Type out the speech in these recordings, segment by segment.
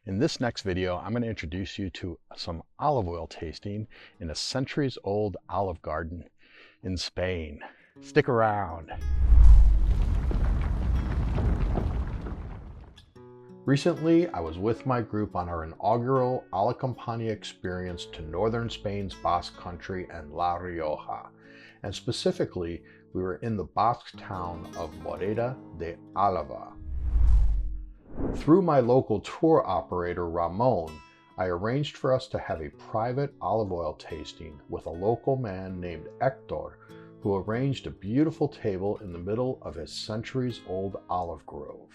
In this next video, I'm going to introduce you to some olive oil tasting in a centuries-old olive garden in Spain. Stick around. Recently, I was with my group on our inaugural a la campaña experience to northern Spain's Basque country and La Rioja, and specifically, we were in the Basque town of Moreda de Álava. Through my local tour operator, Ramon, I arranged for us to have a private olive oil tasting with a local man named Hector, who arranged a beautiful table in the middle of his centuries-old olive grove.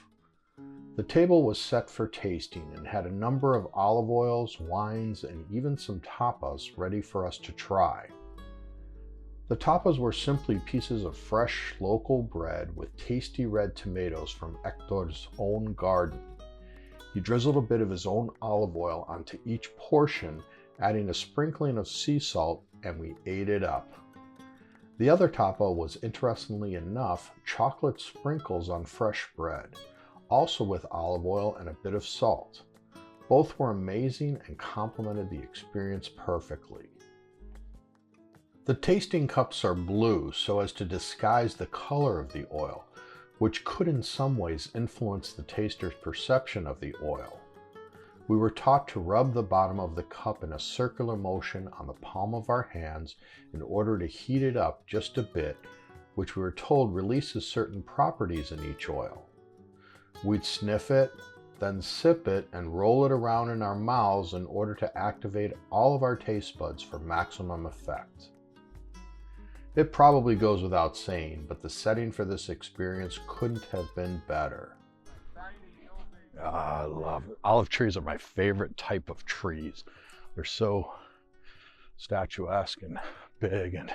The table was set for tasting and had a number of olive oils, wines, and even some tapas ready for us to try. The tapas were simply pieces of fresh local bread with tasty red tomatoes from Hector's own garden. He drizzled a bit of his own olive oil onto each portion, adding a sprinkling of sea salt, and we ate it up. The other tapa was, interestingly enough, chocolate sprinkles on fresh bread, also with olive oil and a bit of salt. Both were amazing and complemented the experience perfectly. The tasting cups are blue so as to disguise the color of the oil, which could in some ways influence the taster's perception of the oil. We were taught to rub the bottom of the cup in a circular motion on the palm of our hands in order to heat it up just a bit, which we were told releases certain properties in each oil. We'd sniff it, then sip it and roll it around in our mouths in order to activate all of our taste buds for maximum effect. It probably goes without saying, but the setting for this experience couldn't have been better. I love it. Olive trees are my favorite type of trees. They're so statuesque and big and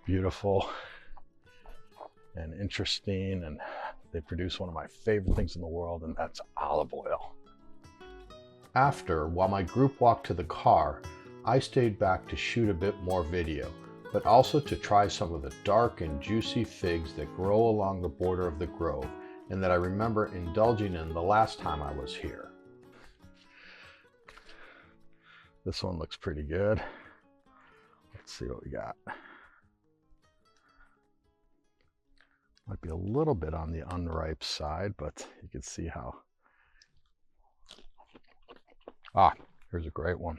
beautiful and interesting, and they produce one of my favorite things in the world, and that's olive oil. After, while my group walked to the car, I stayed back to shoot a bit more video, but also to try some of the dark and juicy figs that grow along the border of the grove and that I remember indulging in the last time I was here. This one looks pretty good. Let's see what we got. Might be a little bit on the unripe side, but you can see how. Here's a great one.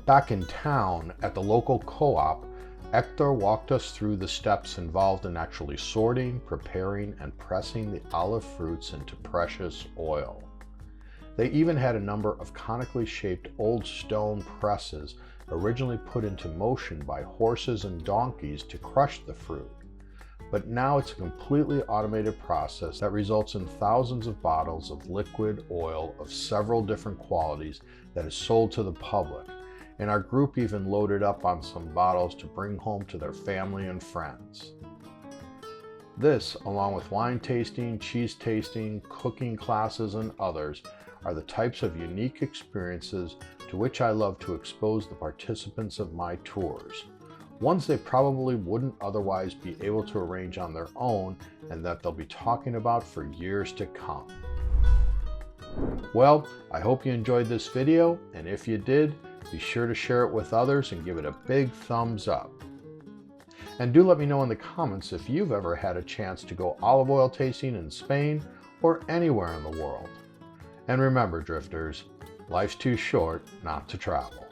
Back in town, at the local co-op, Hector walked us through the steps involved in actually sorting, preparing, and pressing the olive fruits into precious oil. They even had a number of conically shaped old stone presses originally put into motion by horses and donkeys to crush the fruit. But now it's a completely automated process that results in thousands of bottles of liquid oil of several different qualities that is sold to the public. And our group even loaded up on some bottles to bring home to their family and friends. This, along with wine tasting, cheese tasting, cooking classes, and others, are the types of unique experiences to which I love to expose the participants of my tours. Ones they probably wouldn't otherwise be able to arrange on their own, and that they'll be talking about for years to come. Well, I hope you enjoyed this video, and if you did, be sure to share it with others and give it a big thumbs up. And do let me know in the comments if you've ever had a chance to go olive oil tasting in Spain or anywhere in the world. And remember, drifters, life's too short not to travel.